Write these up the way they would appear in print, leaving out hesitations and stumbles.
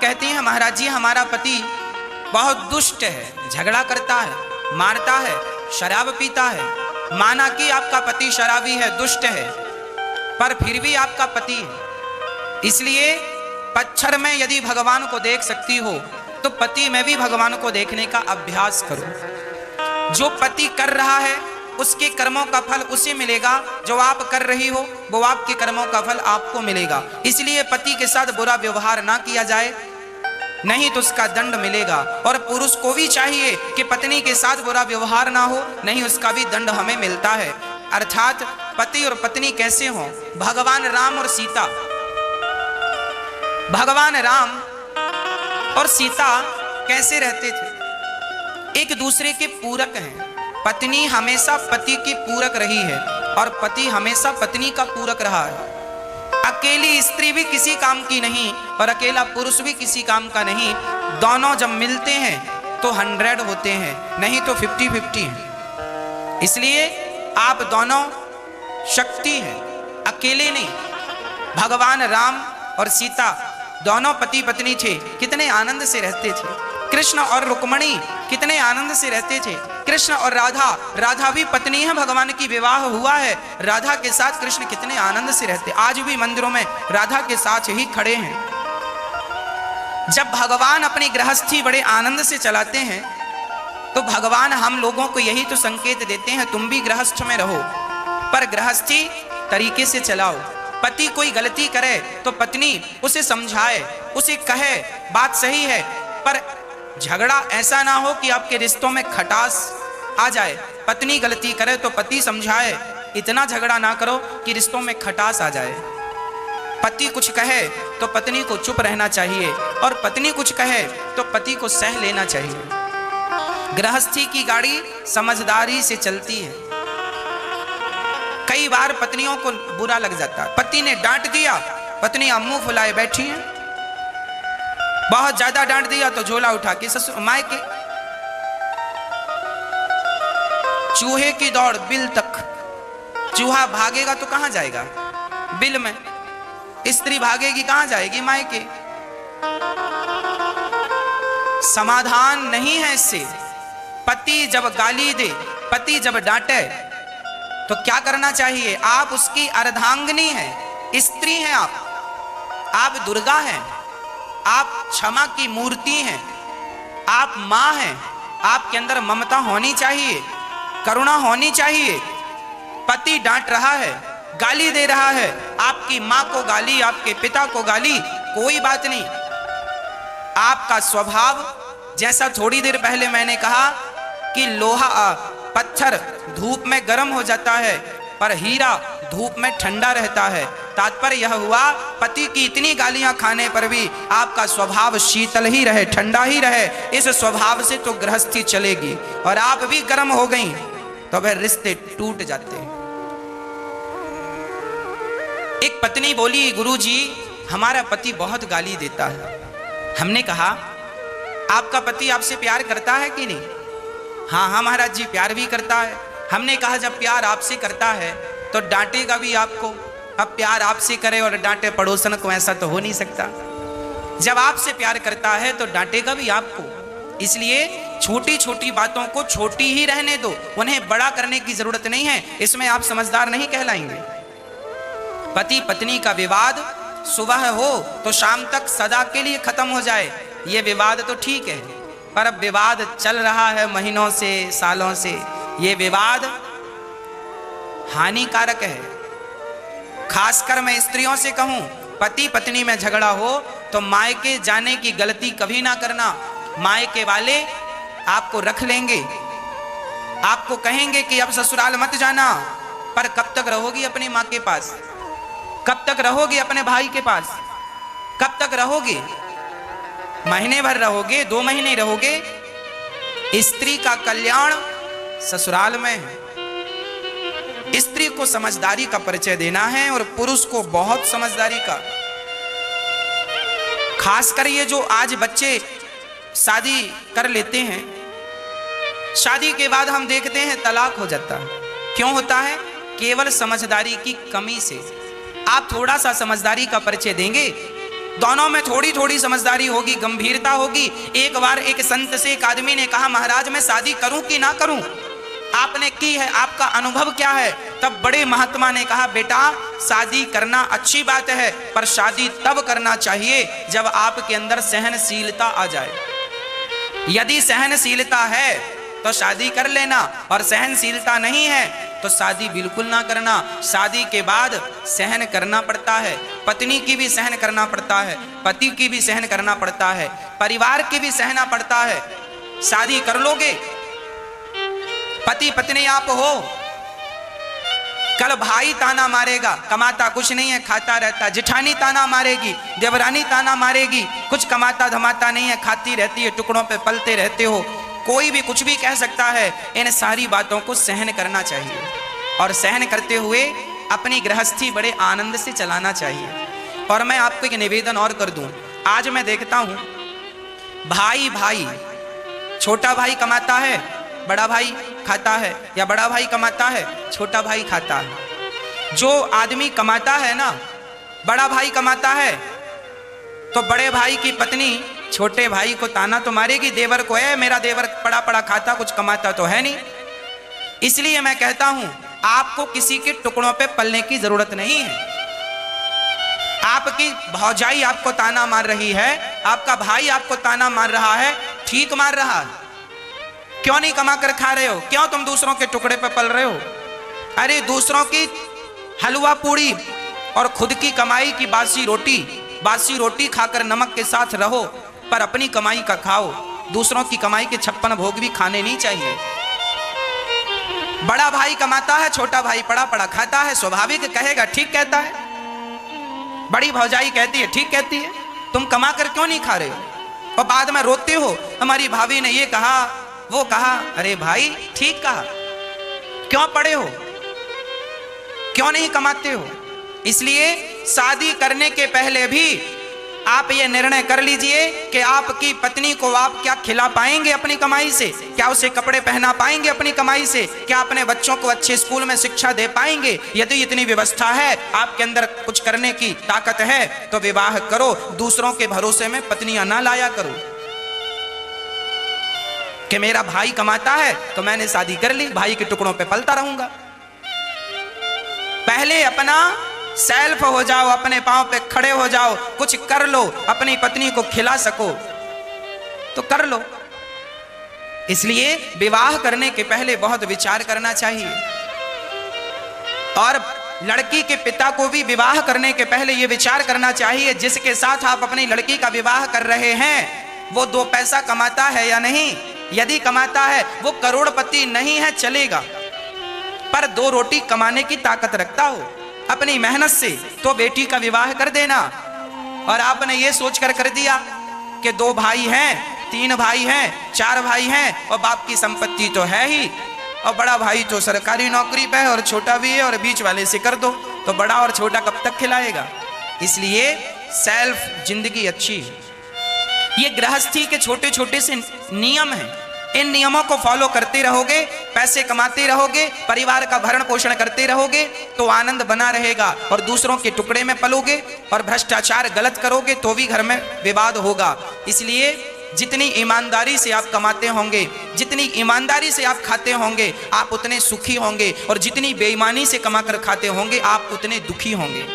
कहते हैं महाराज जी हमारा पति बहुत दुष्ट है, झगड़ा करता है, मारता है, शराब पीता है। माना कि आपका पति शराबी है, दुष्ट है, पर फिर भी आपका पति है। इसलिए पच्छर में यदि भगवान को देख सकती हो तो पति में भी भगवान को देखने का अभ्यास करो। जो पति कर रहा है उसके कर्मों का फल उसे मिलेगा, जो आप कर रही हो वो आपके कर्मों का फल आपको मिलेगा। इसलिए पति के साथ बुरा व्यवहार ना किया जाए, नहीं तो उसका दंड मिलेगा। और पुरुष को भी चाहिए कि पत्नी के साथ बुरा व्यवहार ना हो, नहीं उसका भी दंड हमें मिलता है। अर्थात पति और पत्नी कैसे हों? भगवान राम और सीता, भगवान राम और सीता कैसे रहते थे? एक दूसरे के पूरक हैं। पत्नी हमेशा पति की पूरक रही है और पति हमेशा पत्नी का पूरक रहा है। अकेली स्त्री भी किसी काम की नहीं और अकेला पुरुष भी किसी काम का नहीं। दोनों जब मिलते हैं तो 100 होते हैं, नहीं तो 50-50 हैं। इसलिए आप दोनों शक्ति हैं, अकेले नहीं। भगवान राम और सीता दोनों पति पत्नी थे, कितने आनंद से रहते थे। कृष्ण और रुक्मणी कितने आनंद से रहते थे। कृष्ण और राधा, राधा भी पत्नी है, भगवान की विवाह हुआ है, राधा के साथ कृष्ण कितने आनंद से रहते। आज भी मंदिरों में राधा के साथ ही खड़े हैं। जब भगवान अपनी गृहस्थी बड़े आनंद से चलाते हैं तो भगवान हम लोगों को यही तो संकेत देते हैं, तुम भी गृहस्थ में रहो, पर गृहस्थी तरीके से चलाओ। पति कोई गलती करे तो पत्नी उसे समझाए, उसे कहे बात सही है, पर झगड़ा ऐसा ना हो कि आपके रिश्तों में खटास आ जाए। पत्नी गलती करे तो पति समझाए, इतना झगड़ा ना करो कि रिश्तों में खटास आ जाए। पति कुछ कहे तो पत्नी को चुप रहना चाहिए और पत्नी कुछ कहे तो पति को सह लेना चाहिए। गृहस्थी की गाड़ी समझदारी से चलती है। कई बार पत्नियों को बुरा लग जाता है, पति ने डांट दिया, पत्नियां मुंह फुलाए बैठी हैं। बहुत ज्यादा डांट दिया तो झोला उठा के ससुर मायके। चूहे की दौड़ बिल तक। चूहा भागेगा तो कहां जाएगा? बिल में। स्त्री भागेगी कहां जाएगी? मायके। समाधान नहीं है इससे। पति जब गाली दे, पति जब डांटे तो क्या करना चाहिए? आप उसकी अर्धांगिनी हैं, स्त्री हैं, आप दुर्गा हैं, आप क्षमा की मूर्ति हैं, आप मां हैं। आपके अंदर ममता होनी चाहिए, करुणा होनी चाहिए। पति डांट रहा है, गाली दे रहा है, आपकी मां को गाली, आपके पिता को गाली, कोई बात नहीं। आपका स्वभाव, जैसा थोड़ी देर पहले मैंने कहा कि लोहा पत्थर धूप में गर्म हो जाता है पर हीरा धूप में ठंडा रहता है। तात्पर्य यह हुआ, पति की इतनी गालियां खाने पर भी आपका स्वभाव शीतल ही रहे, ठंडा ही रहे। इस स्वभाव से तो गृहस्थी चलेगी। और आप भी गर्म हो गई तो वह रिश्ते टूट जाते हैं। एक पत्नी बोली, गुरुजी हमारा पति बहुत गाली देता है। हमने कहा आपका पति आपसे प्यार करता है कि नहीं? हाँ हाँ महाराज जी प्यार भी करता है। हमने कहा जब प्यार आपसे करता है तो डांटेगा भी आपको। अब प्यार आपसे करे और डांटे पड़ोसन को, ऐसा तो हो नहीं सकता। जब आपसे प्यार करता है तो डांटेगा भी आपको। इसलिए छोटी छोटी बातों को छोटी ही रहने दो, उन्हें बड़ा करने की जरूरत नहीं है। इसमें आप समझदार नहीं कहलाएंगे। पति पत्नी का विवाद सुबह हो तो शाम तक सदा के लिए खत्म हो जाए, ये विवाद तो ठीक है। पर अब विवाद चल रहा है महीनों से, सालों से। ये विवाद हानिकारक है। खासकर मैं स्त्रियों से कहूं, पति पत्नी में झगड़ा हो तो मायके जाने की गलती कभी ना करना। मायके वाले आपको रख लेंगे, आपको कहेंगे कि अब ससुराल मत जाना, पर कब तक रहोगी अपनी माँ के पास? कब तक रहोगे अपने भाई के पास? कब तक रहोगे? महीने भर रहोगे, 2 महीने रहोगे? स्त्री का कल्याण ससुराल में है। स्त्री को समझदारी का परिचय देना है और पुरुष को बहुत समझदारी का। खासकर ये जो आज बच्चे शादी कर लेते हैं, शादी के बाद हम देखते हैं तलाक हो जाता है। क्यों होता है? केवल समझदारी की कमी से। आप थोड़ा सा समझदारी का परिचय देंगे दोनों में थोड़ी थोड़ी समझदारी होगी, गंभीरता होगी। एक बार एक संत से एक आदमी ने कहा, महाराज मैं शादी करूं कि ना करूं, आपने की है, आपका अनुभव क्या है? तब बड़े महात्मा ने कहा, बेटा शादी करना अच्छी बात है, पर शादी तब करना चाहिए जब आपके अंदर सहनशीलता आ जाए। यदि सहनशीलता है तो शादी कर लेना, और सहनशीलता नहीं है तो शादी बिल्कुल ना करना। शादी के बाद सहन करना पड़ता है, पत्नी की भी सहन करना पड़ता है, पति की भी सहन करना पड़ता है, परिवार की भी सहना पड़ता है। शादी कर लोगे, पति पत्नी आप हो, कल भाई ताना मारेगा, कमाता कुछ नहीं है, खाता रहता, जिठानी ताना मारेगी, देवरानी ताना मारेगी, कुछ कमाता धमाता नहीं है, खाती रहती है, टुकड़ों पे पलते रहते हो, कोई भी कुछ भी कह सकता है। इन सारी बातों को सहन करना चाहिए, और सहन करते हुए अपनी गृहस्थी बड़े आनंद से चलाना चाहिए। और मैं आपको एक निवेदन और कर दूं, आज मैं देखता हूं भाई, छोटा भाई कमाता है, बड़ा भाई खाता है, या बड़ा भाई कमाता है, छोटा भाई खाता है। जो आदमी कमाता है ना, बड़ा भाई कमाता है, तो बड़े भाई की पत्नी छोटे भाई को ताना तो मारेगी, देवर को, है मेरा देवर पड़ा पड़ा खाता, कुछ कमाता तो है नहीं। इसलिए मैं कहता हूं, आपको किसी के टुकड़ों पे पलने की जरूरत नहीं है। आपकी भौजाई आपको ताना मार रही है, आपका भाई आपको ताना मार रहा है, ठीक मार रहा है, क्यों नहीं कमा कर खा रहे हो? क्यों तुम दूसरों के टुकड़े पे पल रहे हो? अरे दूसरों की हलवा पूड़ी और खुद की कमाई की बासी रोटी खाकर नमक के साथ रहो, पर अपनी कमाई का खाओ। दूसरों की कमाई के 56 भोग भी खाने नहीं चाहिए। बड़ा भाई कमाता है, छोटा भाई पड़ा पड़ा खाता है, स्वाभाविक कहेगा ठीक कहता है। बड़ी भौजाई कहती है ठीक कहती है, तुम कमा कर क्यों नहीं खा रहे हो? और बाद में रोते हो, हमारी भाभी ने ये कहा वो कहा। अरे भाई ठीक कहा, क्यों पड़े हो, क्यों नहीं कमाते हो? इसलिए शादी करने के पहले भी आप ये निर्णय कर लीजिए कि आपकी पत्नी को आप क्या खिला पाएंगे अपनी कमाई से, क्या उसे कपड़े पहना पाएंगे अपनी कमाई से, क्या अपने बच्चों को अच्छे स्कूल में शिक्षा दे पाएंगे? यदि इतनी व्यवस्था है, आपके अंदर कुछ करने की ताकत है, तो विवाह करो। दूसरों के भरोसे में पत्नियां ना लाया करो कि मेरा भाई कमाता है तो मैंने शादी कर ली, भाई के टुकड़ों पे पलता रहूंगा। पहले अपना सेल्फ हो जाओ, अपने पांव पे खड़े हो जाओ, कुछ कर लो, अपनी पत्नी को खिला सको तो कर लो। इसलिए विवाह करने के पहले बहुत विचार करना चाहिए। और लड़की के पिता को भी विवाह करने के पहले यह विचार करना चाहिए, जिसके साथ आप अपनी लड़की का विवाह कर रहे हैं वो 2 पैसा कमाता है या नहीं। यदि कमाता है, वो करोड़पति नहीं है चलेगा, पर 2 रोटी कमाने की ताकत रखता हो अपनी मेहनत से, तो बेटी का विवाह कर देना। और आपने ये सोचकर कर दिया कि 2 भाई हैं, 3 भाई हैं, 4 भाई हैं, और बाप की संपत्ति तो है ही, और बड़ा भाई तो सरकारी नौकरी पे है और छोटा भी है, और बीच वाले से कर दो, तो बड़ा और छोटा कब तक खिलाएगा? इसलिए सेल्फ जिंदगी अच्छी है। ये गृहस्थी के छोटे छोटे से नियम हैं, इन नियमों को फॉलो करते रहोगे, पैसे कमाते रहोगे, परिवार का भरण पोषण करते रहोगे, तो आनंद बना रहेगा। और दूसरों के टुकड़े में पलोगे और भ्रष्टाचार गलत करोगे तो भी घर में विवाद होगा। इसलिए जितनी ईमानदारी से आप कमाते होंगे, जितनी ईमानदारी से आप खाते होंगे, आप उतने सुखी होंगे, और जितनी बेईमानी से कमाकर खाते होंगे, आप उतने दुखी होंगे।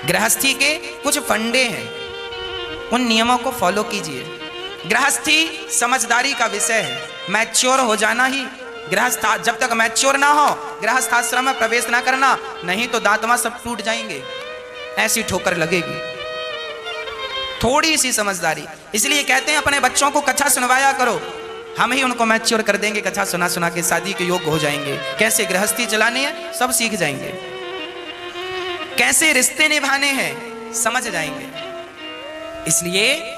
गृहस्थी के कुछ फंडे हैं, उन नियमों को फॉलो कीजिए। गृहस्थी समझदारी का विषय है, मैच्योर हो जाना ही गृहस्थ। जब तक मैच्योर ना हो गृहस्थ आश्रम में प्रवेश ना करना, नहीं तो दांतवा सब टूट जाएंगे, ऐसी ठोकर लगेगी। थोड़ी सी समझदारी, इसलिए कहते हैं अपने बच्चों को कथा सुनवाया करो, हम ही उनको मैच्योर कर देंगे, कथा सुना सुना के शादी के योग्य हो जाएंगे। कैसे गृहस्थी चलानी है सब सीख जाएंगे, कैसे रिश्ते निभाने हैं समझ जाएंगे। इसलिए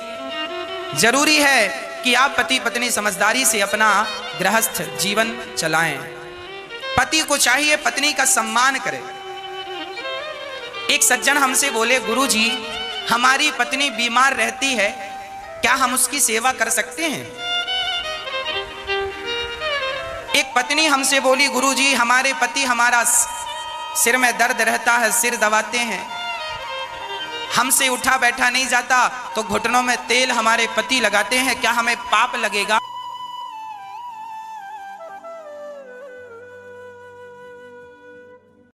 जरूरी है कि आप पति पत्नी समझदारी से अपना गृहस्थ जीवन चलाएं। पति को चाहिए पत्नी का सम्मान करें। एक सज्जन हमसे बोले, गुरुजी हमारी पत्नी बीमार रहती है, क्या हम उसकी सेवा कर सकते हैं? एक पत्नी हमसे बोली, गुरुजी हमारे पति, हमारा सिर में दर्द रहता है, सिर दबाते हैं, हमसे उठा बैठा नहीं जाता तो घुटनों में तेल हमारे पति लगाते हैं, क्या हमें पाप लगेगा?